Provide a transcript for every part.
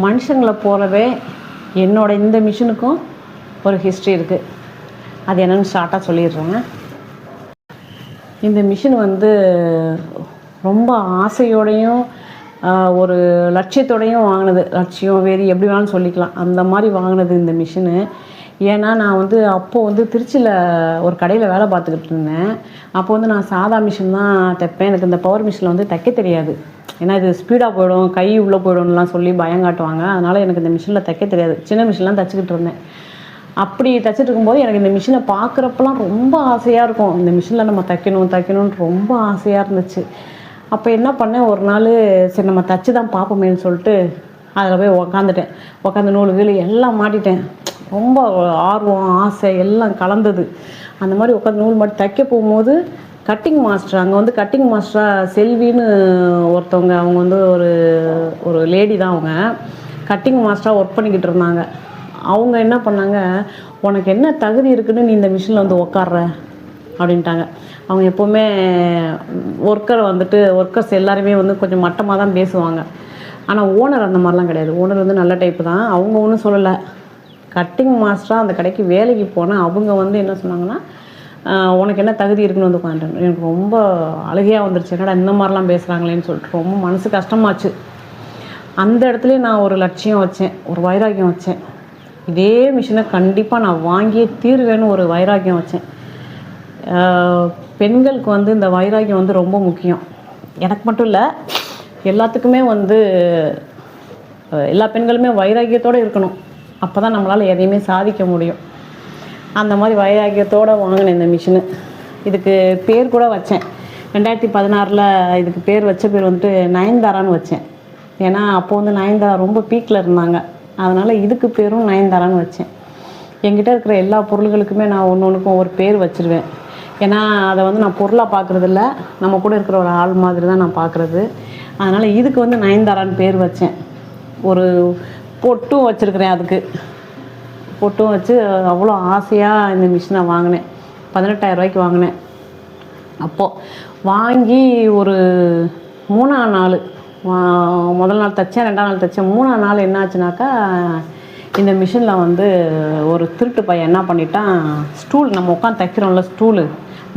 மனுஷங்களை போலவே என்னோட இந்த மிஷினுக்கும் ஒரு ஹிஸ்ட்ரி இருக்குது. அது என்னென்னு ஷார்ட்டாக சொல்லிடுறேங்க. இந்த மிஷின் வந்து ரொம்ப ஆசையோடையும் ஒரு லட்சியத்தோடையும் வாங்கினது. லட்சியம் வேறு எப்படி வேணாலும் சொல்லிக்கலாம், அந்த மாதிரி வாங்கினது இந்த மிஷினு. ஏன்னா நான் வந்து அப்போது வந்து திருச்சியில் ஒரு கடையில் வேலை பார்த்துக்கிட்டு இருந்தேன். அப்போ வந்து நான் சாதா மிஷின் தான் தைப்பேன். எனக்கு இந்த பவர் மிஷினில் வந்து தைக்க தெரியாது. ஏன்னா இது ஸ்பீடாக போயிடும், கை உள்ளே போயிடும்லாம் சொல்லி பயங்காட்டுவாங்க. அதனால் எனக்கு இந்த மிஷினில் தைக்க தெரியாது. சின்ன மிஷின்லாம் தைச்சிக்கிட்டு இருந்தேன். அப்படி தைச்சிட்டு இருக்கும்போது எனக்கு இந்த மிஷினை பார்க்குறப்பெல்லாம் ரொம்ப ஆசையாக இருக்கும். இந்த மிஷினில் நம்ம தைக்கணும்னு ரொம்ப ஆசையாக இருந்துச்சு. அப்போ என்ன பண்ணேன், ஒரு நாள் சரி நம்ம தைச்சி தான் பார்ப்போமேன்னு சொல்லிட்டு அதில் போய் உக்காந்துட்டேன். உக்காந்து நூல் கீழ் எல்லாம் மாட்டிட்டேன். ரொம்ப ஆர்வம் ஆசை எல்லாம் கலந்தது. அந்த மாதிரி உட்காந்து நூல் மாட்டி தைக்க போகும்போது கட்டிங் மாஸ்டர், அங்கே வந்து கட்டிங் மாஸ்டராக செல்வின்னு ஒருத்தவங்க, அவங்க வந்து ஒரு லேடி தான். அவங்க கட்டிங் மாஸ்டராக ஒர்க் பண்ணிக்கிட்டு இருந்தாங்க. அவங்க என்ன பண்ணாங்க, உனக்கு என்ன தகுதி இருக்குதுன்னு நீ இந்த மிஷினில் வந்து உக்காடுற அப்படின்ட்டாங்க. அவங்க எப்போவுமே ஒர்க்கர்ஸ் எல்லாருமே வந்து கொஞ்சம் மட்டமாக தான் பேசுவாங்க. ஆனால் ஓனர் அந்த மாதிரிலாம் கிடையாது. ஓனர் வந்து நல்ல டைப்பு தான். அவங்க ஒன்றும் சொல்லலை. கட்டிங் மாஸ்டராக அந்த கடைக்கு வேலைக்கு போனால் அவங்க வந்து என்ன சொன்னாங்கன்னா, உனக்கு என்ன தகுதி இருக்குன்னு வந்து உட்காந்துட்டேன். எனக்கு ரொம்ப அழுகையாக வந்துருச்சு. என்னடா இந்த மாதிரிலாம் பேசுகிறாங்களேன்னு சொல்லிட்டு ரொம்ப மனசு கஷ்டமாச்சு. அந்த இடத்துலேயே நான் ஒரு லட்சியம் வச்சேன், ஒரு வைராக்கியம் வச்சேன். இதே மிஷினை கண்டிப்பாக நான் வாங்கியே தீர்வேன்னு ஒரு வைராக்கியம் வச்சேன். பெண்களுக்கு வந்து இந்த வைராக்கியம் வந்து ரொம்ப முக்கியம். எனக்கு மட்டும் இல்லை, எல்லாத்துக்குமே வந்து எல்லா பெண்களுமே வைராக்கியத்தோடு இருக்கணும். அப்போ தான் நம்மளால் எதையுமே சாதிக்க முடியும். அந்த மாதிரி வைராக்கியத்தோடு வாங்கினேன் இந்த மிஷினு. இதுக்கு பேர் கூட வச்சேன். 2016 இதுக்கு பேர் வச்ச பேர் வந்துட்டு நயன்தாரான்னு வச்சேன். ஏன்னா அப்போது வந்து நயன்தாரா ரொம்ப பீக்கில் இருந்தாங்க. அதனால் இதுக்கு பேரும் நயன்தாரான்னு வச்சேன். என்கிட்ட இருக்கிற எல்லா பொருள்களுக்குமே நான் ஒன்றுக்கும் ஒரு பேர் வச்சுருவேன். ஏன்னா அதை வந்து நான் பொருளாக பார்க்குறதில்ல, நம்ம கூட இருக்கிற ஒரு ஆள் மாதிரி தான் நான் பார்க்குறது. அதனால் இதுக்கு வந்து நயன்தாரான்னு பேர் வச்சேன். ஒரு பொட்டும் வச்சுருக்கிறேன். அதுக்கு பொட்டும் வச்சு அவ்வளோ ஆசையாக இந்த மிஷினை வாங்கினேன். 18,000 ரூபாய்க்கு வாங்கினேன். அப்போது வாங்கி ஒரு 3ஆம் நாள், முதல் நாள் தைச்சேன், 2ஆம் நாள் தைச்சேன். 3ஆம் நாள் என்ன ஆச்சுனாக்கா, இந்த மிஷினில் வந்து ஒரு திருட்டு பையன் என்ன பண்ணிட்டான், ஸ்டூல் நம்ம உட்காந்து தைக்கிறோம்ல ஸ்டூலு,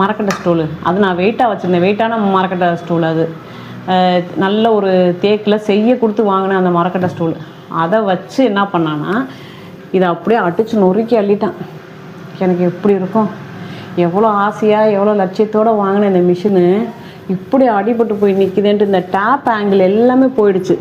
மரக்கட்டை ஸ்டூலு, அது நான் வெயிட்டாக வச்சுருந்தேன். வெயிட்டான மரக்கட்டை ஸ்டூல். அது நல்ல ஒரு தேக்கில் செய்ய கொடுத்து வாங்கினேன் அந்த மரக்கட்டை ஸ்டூல். அதை வச்சு என்ன பண்ணான்னா, இதை அப்படியே அடித்து நொறுக்கி அள்ளிட்டான். எனக்கு எப்படி இருக்கும், எவ்வளோ ஆசையாக எவ்வளோ லட்சியத்தோடு வாங்கின இந்த மிஷினு இப்படி அடிபட்டு போய் நிற்குதுன்ட்டு இந்த டேப் ஆங்கிள் எல்லாமே போயிடுச்சு.